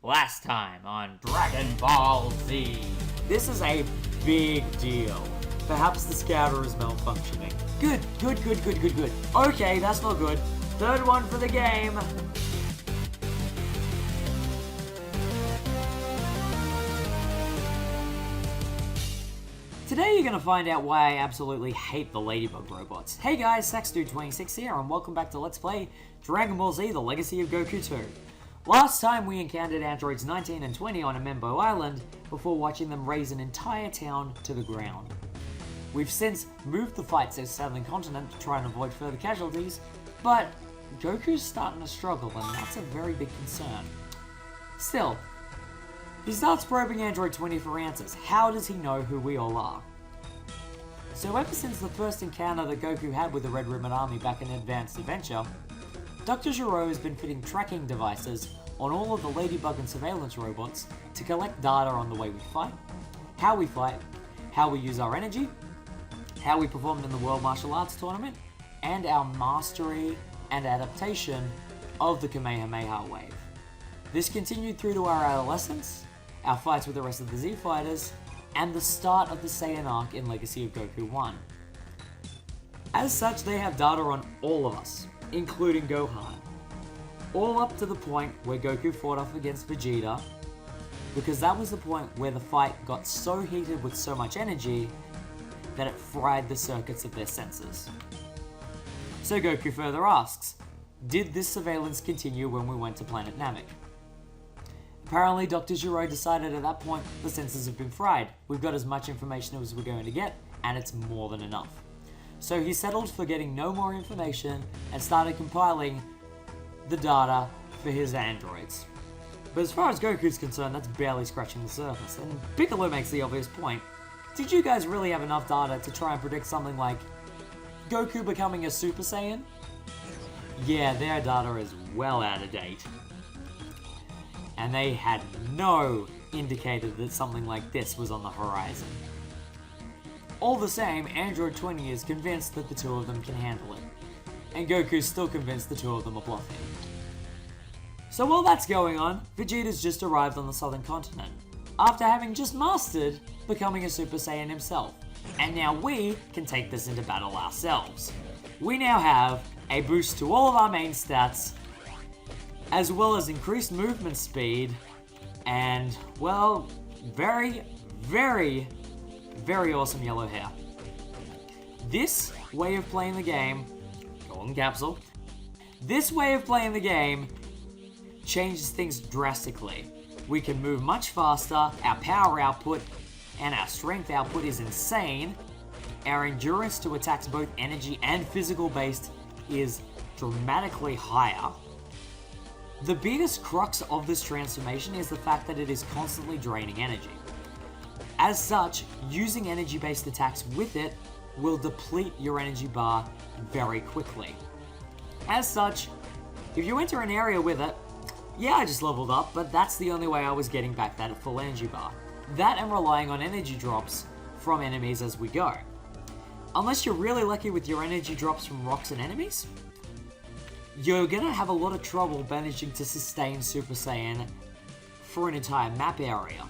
Last time on DragonBall Z. This is a big deal. Perhaps the scouter is malfunctioning. Good. Okay, that's not good. Third one for the game. Today you're going to find out why I absolutely hate the Ladybug robots. Hey guys, SaxDude26 here, and welcome back to Let's Play Dragon Ball Z, the Legacy of Goku 2. Last time we encountered androids 19 and 20 on Amembo Island before watching them raze an entire town to the ground. We've since moved the fight to the southern continent to try and avoid further casualties, but Goku's starting to struggle, and that's a very big concern. Still, he starts probing Android 20 for answers. How does he know who we all are? So ever since the first encounter that Goku had with the Red Ribbon Army back in Advanced Adventure, Dr. Gero has been fitting tracking devices on all of the Ladybug and surveillance robots to collect data on the way we fight, how we use our energy, how we performed in the World Martial Arts Tournament, and our mastery and adaptation of the Kamehameha wave. This continued through to our adolescence, our fights with the rest of the Z Fighters, and the start of the Saiyan arc in Legacy of Goku 1. As such, they have data on all of us, including Gohan. All up to the point where Goku fought off against Vegeta, because that was the point where the fight got so heated with so much energy that it fried the circuits of their senses. So Goku further asks, did this surveillance continue when we went to planet Namek? Apparently Dr. Gero decided at that point the sensors have been fried. We've got as much information as we're going to get, and it's more than enough. So he settled for getting no more information and started compiling the data for his androids. But as far as Goku's concerned, that's barely scratching the surface, and Piccolo makes the obvious point. Did you guys really have enough data to try and predict something like Goku becoming a Super Saiyan? Yeah, their data is well out of date. And they had no indicator that something like this was on the horizon. All the same, Android 20 is convinced that the two of them can handle it. And Goku's still convinced the two of them are bluffing. So while that's going on, Vegeta's just arrived on the southern continent, after having just mastered becoming a Super Saiyan himself. And now we can take this into battle ourselves. We now have a boost to all of our main stats, as well as increased movement speed, and, well, very awesome yellow hair. This way of playing the game, Golden Capsule, this way of playing the game changes things drastically. We can move much faster, our power output and our strength output is insane, our endurance to attacks both energy and physical based is dramatically higher. The biggest crux of this transformation is the fact that it is constantly draining energy. As such, using energy-based attacks with it will deplete your energy bar very quickly. As such, if you enter an area with it, yeah, I just leveled up, but that's the only way I was getting back that full energy bar. That and relying on energy drops from enemies as we go. Unless you're really lucky with your energy drops from rocks and enemies, you're gonna have a lot of trouble managing to sustain Super Saiyan for an entire map area.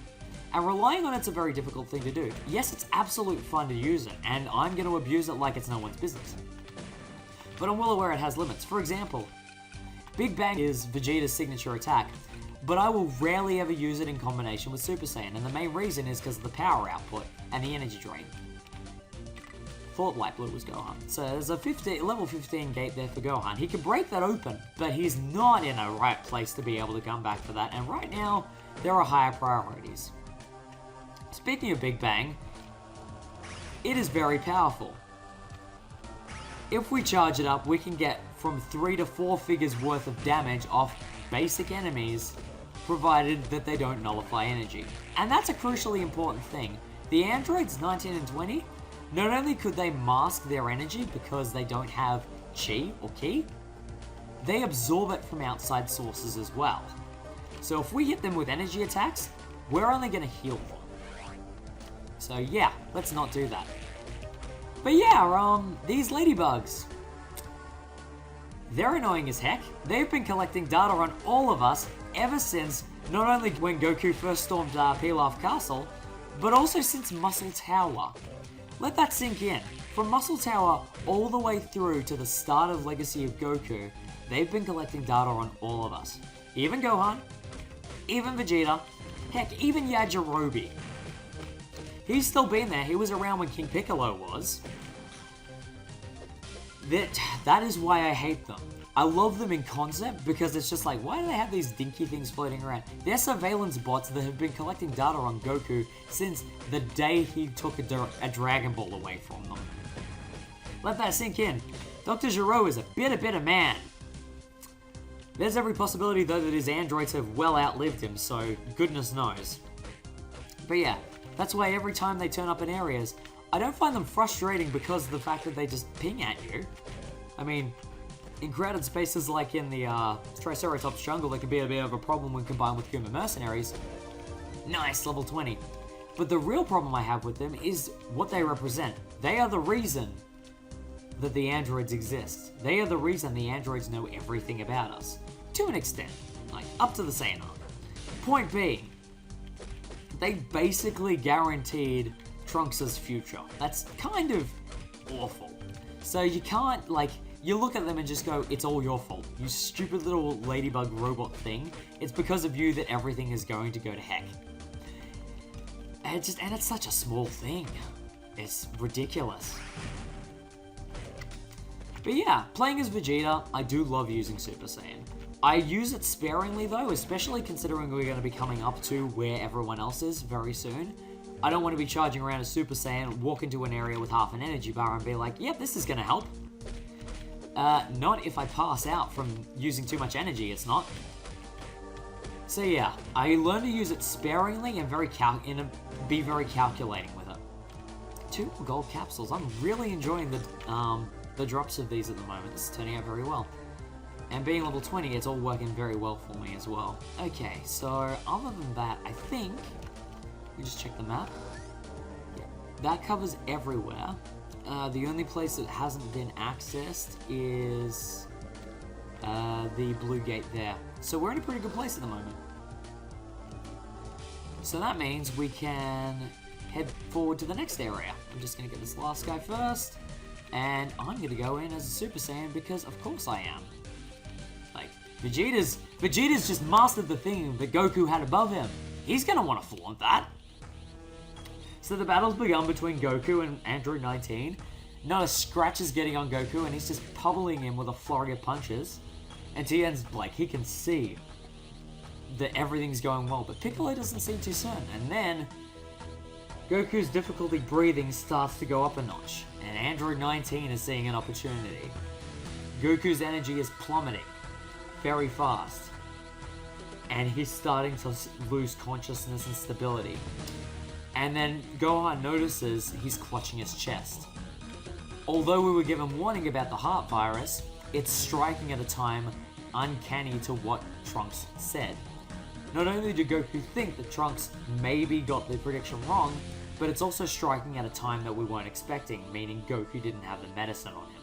And relying on it's a very difficult thing to do. Yes, it's absolute fun to use it, and I'm gonna abuse it like it's no one's business. But I'm well aware it has limits. For example, Big Bang is Vegeta's signature attack, but I will rarely ever use it in combination with Super Saiyan, and the main reason is because of the power output and the energy drain. Thought Light Blue was Gohan. So there's a level 15 gate there for Gohan. He can break that open, but he's not in a right place to be able to come back for that, and right now, there are higher priorities. Speaking of Big Bang, it is very powerful. If we charge it up, we can get from 3 to 4 figures worth of damage off basic enemies, provided that they don't nullify energy. And that's a crucially important thing. The androids 19 and 20, not only could they mask their energy because they don't have chi or ki, they absorb it from outside sources as well. So if we hit them with energy attacks, we're only going to heal them. So yeah, let's not do that. But yeah, these ladybugs, they're annoying as heck. They've been collecting data on all of us ever since Not only when Goku first stormed Pilaf Castle, but also since Muscle Tower. Let that sink in. From Muscle Tower all the way through to the start of Legacy of Goku, they've been collecting data on all of us. Even Gohan, even Vegeta, heck, even Yajirobe. He's still been there. He was around when King Piccolo was. That is why I hate them. I love them in concept because it's just like, why do they have these dinky things floating around? They're surveillance bots that have been collecting data on Goku since the day he took a Dragon Ball away from them. Let that sink in. Dr. Gero is a bitter man. There's every possibility though that his androids have well outlived him, so goodness knows. But yeah, that's why every time they turn up in areas, I don't find them frustrating because of the fact that they just ping at you. I mean, in crowded spaces like in the Triceratops jungle, that can be a bit of a problem when combined with human mercenaries. Nice, level 20. But the real problem I have with them is what they represent. They are the reason that the androids exist. They are the reason the androids know everything about us. To an extent. Like, up to the Saiyan arc. Point being, they basically guaranteed Trunks' future. That's kind of awful. So you can't, like, you look at them and just go, it's all your fault. You stupid little ladybug robot thing. It's because of you that everything is going to go to heck. And it's such a small thing. It's ridiculous. But yeah, playing as Vegeta, I do love using Super Saiyan. I use it sparingly though, especially considering we're going to be coming up to where everyone else is very soon. I don't want to be charging around as Super Saiyan, walk into an area with half an energy bar and be like, yep, this is going to help. Not if I pass out from using too much energy, it's not. So yeah, I learned to use it sparingly and be very calculating with it. 2 gold capsules. I'm really enjoying the drops of these at the moment. This is turning out very well. And being level 20, it's all working very well for me as well. Okay, so other than that, I think we just check the map. Yeah, that covers everywhere. The only place that hasn't been accessed is the blue gate there. So we're in a pretty good place at the moment. So that means we can head forward to the next area. I'm just going to get this last guy first. And I'm going to go in as a Super Saiyan because of course I am. Like, Vegeta's just mastered the thing that Goku had above him. He's going to want to flaunt that. So the battle's begun between Goku and Android 19. Not a scratch is getting on Goku and he's just pummeling him with a flurry of punches. And Tien's like, he can see that everything's going well, but Piccolo doesn't seem too certain. And then Goku's difficulty breathing starts to go up a notch, and Android 19 is seeing an opportunity. Goku's energy is plummeting very fast, and he's starting to lose consciousness and stability. And then Gohan notices he's clutching his chest. Although we were given warning about the heart virus, it's striking at a time uncanny to what Trunks said. Not only did Goku think that Trunks maybe got the prediction wrong, but it's also striking at a time that we weren't expecting, meaning Goku didn't have the medicine on him.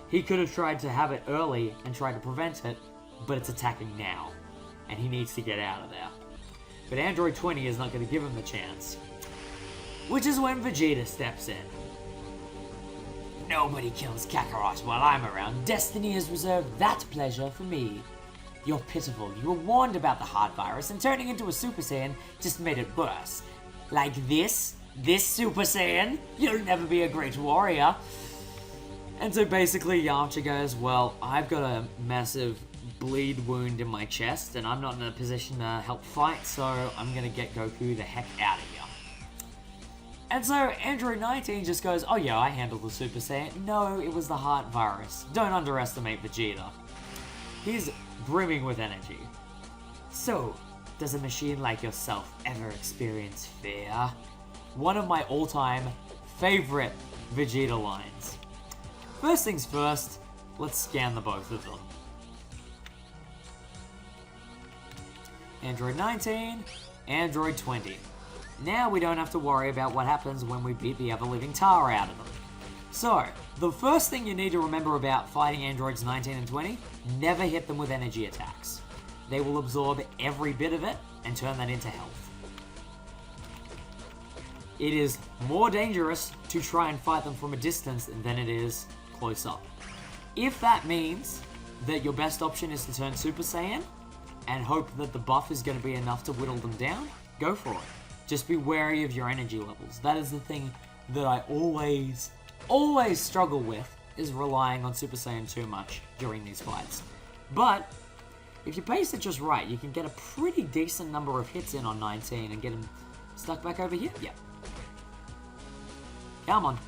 He could have tried to have it early and tried to prevent it, but it's attacking now, and he needs to get out of there. But Android 20 is not going to give him the chance. Which is when Vegeta steps in. Nobody kills Kakarot while I'm around. Destiny has reserved that pleasure for me. You're pitiful. You were warned about the heart virus, and turning into a Super Saiyan just made it worse. Like this Super Saiyan? You'll never be a great warrior. And so basically Yamcha goes, well, I've got a massive bleed wound in my chest, and I'm not in a position to help fight, so I'm gonna get Goku the heck out of here. And so Android 19 just goes, oh yeah, I handled the Super Saiyan. No, it was the heart virus. Don't underestimate Vegeta. He's brimming with energy. So, does a machine like yourself ever experience fear? One of my all-time favorite Vegeta lines. First things first, let's scan the both of them. Android 19, Android 20. Now we don't have to worry about what happens when we beat the ever-living tar out of them. So, the first thing you need to remember about fighting androids 19 and 20, never hit them with energy attacks. they will absorb every bit of it and turn that into health. It is more dangerous to try and fight them from a distance than it is close up. If that means that your best option is to turn Super Saiyan and hope that the buff is going to be enough to whittle them down, go for it. Just be wary of your energy levels. That is the thing that I always struggle with, is relying on Super Saiyan too much during these fights. But if you pace it just right, you can get a pretty decent number of hits in on 19 and get him stuck back over here. Yep. Come on.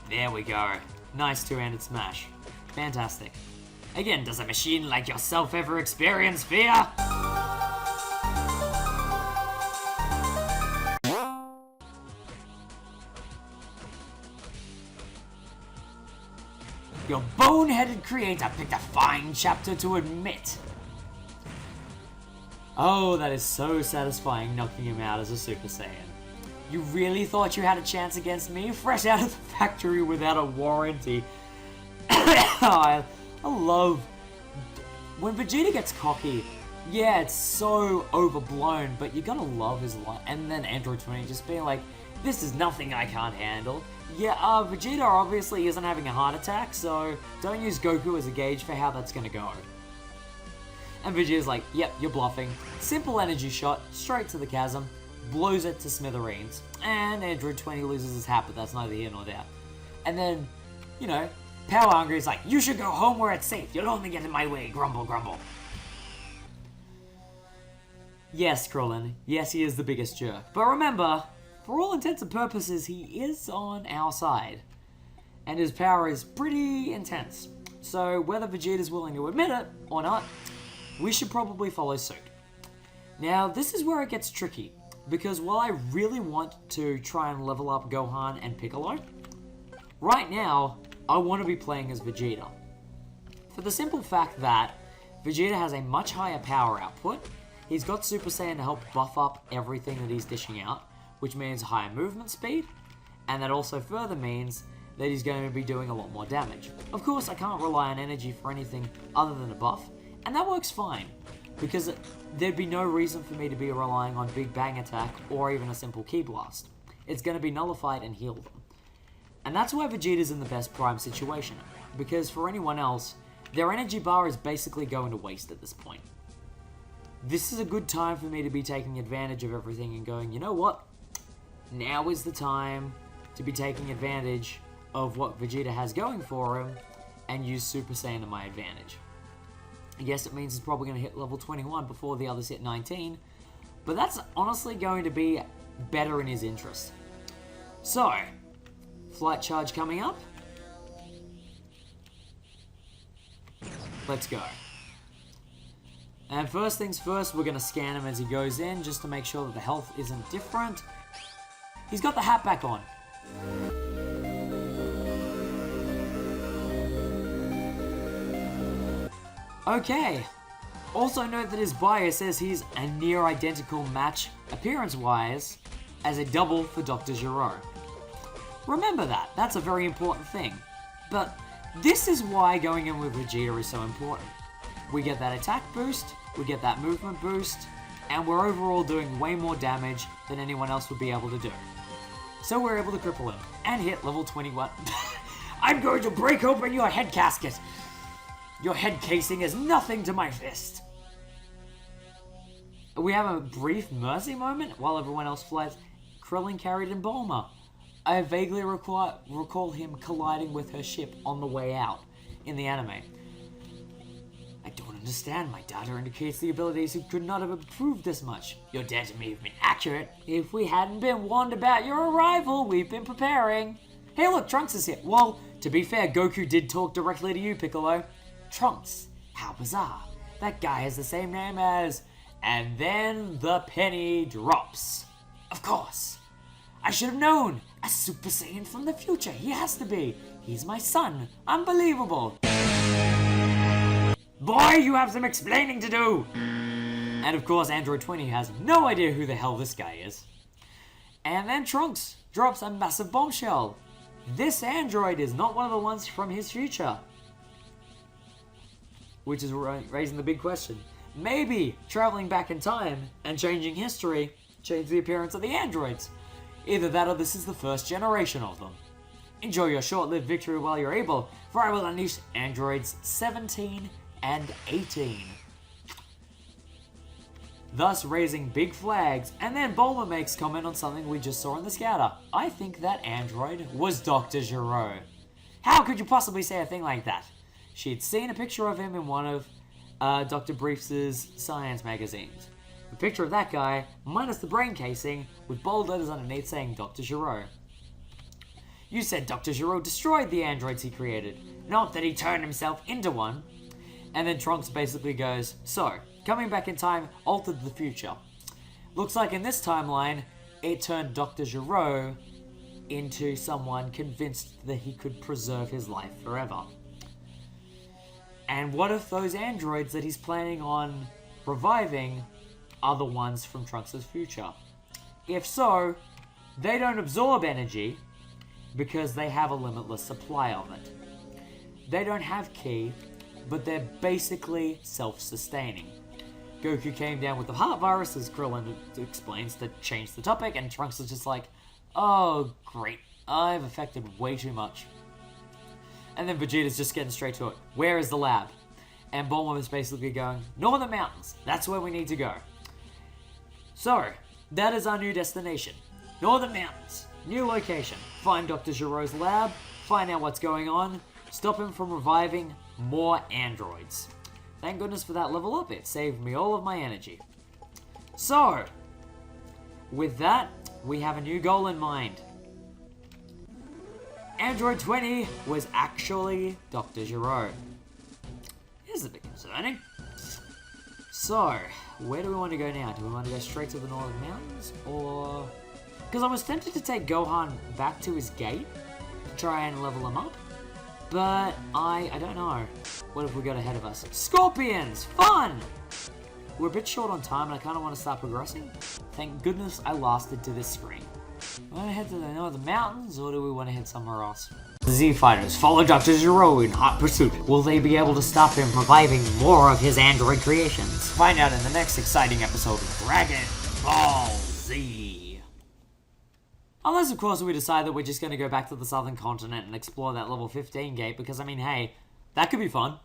There we go. Nice two-handed smash. Fantastic. Again, does a machine like yourself ever experience fear? Your boneheaded creator picked a fine chapter to admit. Oh, that is so satisfying knocking him out as a Super Saiyan. You really thought you had a chance against me? Fresh out of the factory without a warranty. I love when Vegeta gets cocky. Yeah, it's so overblown, but you gotta love his line. And then Android 20 just being like, this is nothing I can't handle. Yeah, Vegeta obviously isn't having a heart attack, so don't use Goku as a gauge for how that's gonna go. And Vegeta's like, yep, you're bluffing. Simple energy shot, straight to the chasm, blows it to smithereens. And Android 20 loses his hat, but that's neither here nor there. And then, you know, Power Hungry is like, you should go home where it's safe. You'll only get in my way, grumble, grumble. Yes, Krillin. Yes, he is the biggest jerk. But remember, for all intents and purposes, he is on our side. And his power is pretty intense. So whether Vegeta's willing to admit it or not, we should probably follow suit. Now, this is where it gets tricky. Because while I really want to try and level up Gohan and Piccolo, right now, I want to be playing as Vegeta. For the simple fact that Vegeta has a much higher power output, he's got Super Saiyan to help buff up everything that he's dishing out, which means higher movement speed, and that also further means that he's going to be doing a lot more damage. Of course, I can't rely on energy for anything other than a buff, and that works fine, because there'd be no reason for me to be relying on Big Bang Attack or even a simple Ki Blast. It's going to be nullified and heal them. And that's why Vegeta's in the best prime situation, because for anyone else, their energy bar is basically going to waste at this point. This is a good time for me to be taking advantage of everything and going, you know what? Now is the time to be taking advantage of what Vegeta has going for him and use Super Saiyan to my advantage. Yes, it means he's probably going to hit level 21 before the others hit 19, but that's honestly going to be better in his interest. So, flight charge coming up. Let's go. And first things first, we're going to scan him as he goes in, just to make sure that the health isn't different. He's got the hat back on. Okay. Also note that his bio says he's a near identical match, appearance-wise, as a double for Dr. Gero. Remember that. That's a very important thing. But this is why going in with Vegeta is so important. We get that attack boost, we get that movement boost, and we're overall doing way more damage than anyone else would be able to do. So we're able to cripple him and hit level 21. I'm going to break open your head casket. Your head casing is nothing to my fist. We have a brief mercy moment while everyone else flies. Krillin carried in Bulma. I vaguely recall him colliding with her ship on the way out in the anime. I don't understand. My data indicates the abilities could not have improved this much. Your data may have been accurate. If we hadn't been warned about your arrival, we've been preparing. Hey look, Trunks is here. Well, to be fair, Goku did talk directly to you, Piccolo. Trunks, how bizarre. That guy has the same name as... And then the penny drops. Of course. I should have known. A Super Saiyan from the future. He has to be. He's my son. Unbelievable. Boy, you have some explaining to do. And of course, Android 20 has no idea who the hell this guy is. And then Trunks drops a massive bombshell. This android is not one of the ones from his future. Which is raising the big question. maybe traveling back in time and changing history changed the appearance of the androids. Either that or this is the first generation of them. Enjoy your short-lived victory while you're able, for I will unleash androids 17 and 18. Thus raising big flags, and then Bulma makes comment on something we just saw in the scouter. I think that android was Dr. Gero. How could you possibly say a thing like that? She had seen a picture of him in one of Dr. Briefs' science magazines. A picture of that guy, minus the brain casing, with bold letters underneath saying Dr. Gero. You said Dr. Gero destroyed the androids he created, not that he turned himself into one. And then Trunks basically goes, so, coming back in time altered the future. Looks like in this timeline, it turned Dr. Gero into someone convinced that he could preserve his life forever. And what if those androids that he's planning on reviving are the ones from Trunks' future? If so, they don't absorb energy because they have a limitless supply of it. They don't have ki, but they're basically self-sustaining. Goku came down with the heart virus, as Krillin explains, to change the topic, and Trunks is just like, oh great, I've affected way too much. And then Vegeta's just getting straight to it. Where is the lab? And Bulma is basically going, Northern Mountains, that's where we need to go. So, that is our new destination. Northern Mountains, new location. Find Dr. Gero's lab, find out what's going on, stop him from reviving more androids. Thank goodness for that level up, it saved me all of my energy. So, with that, we have a new goal in mind. Android 20 was actually Dr. Gero. This is a bit concerning. So, where do we want to go now? Do we want to go straight to the Northern Mountains? Or... because I was tempted to take Gohan back to his gate to try and level him up. But I don't know. What have we got ahead of us? Scorpions! Fun! We're a bit short on time and I kind of want to start progressing. Thank goodness I lasted to this screen. We want to head to the Northern Mountains or do we want to head somewhere else? The Z-Fighters follow Dr. Gero in hot pursuit. Will they be able to stop him reviving more of his android creations? Find out in the next exciting episode of Dragon Ball Z. Unless, of course, we decide that we're just going to go back to the southern continent and explore that level 15 gate, because, I mean, hey, that could be fun.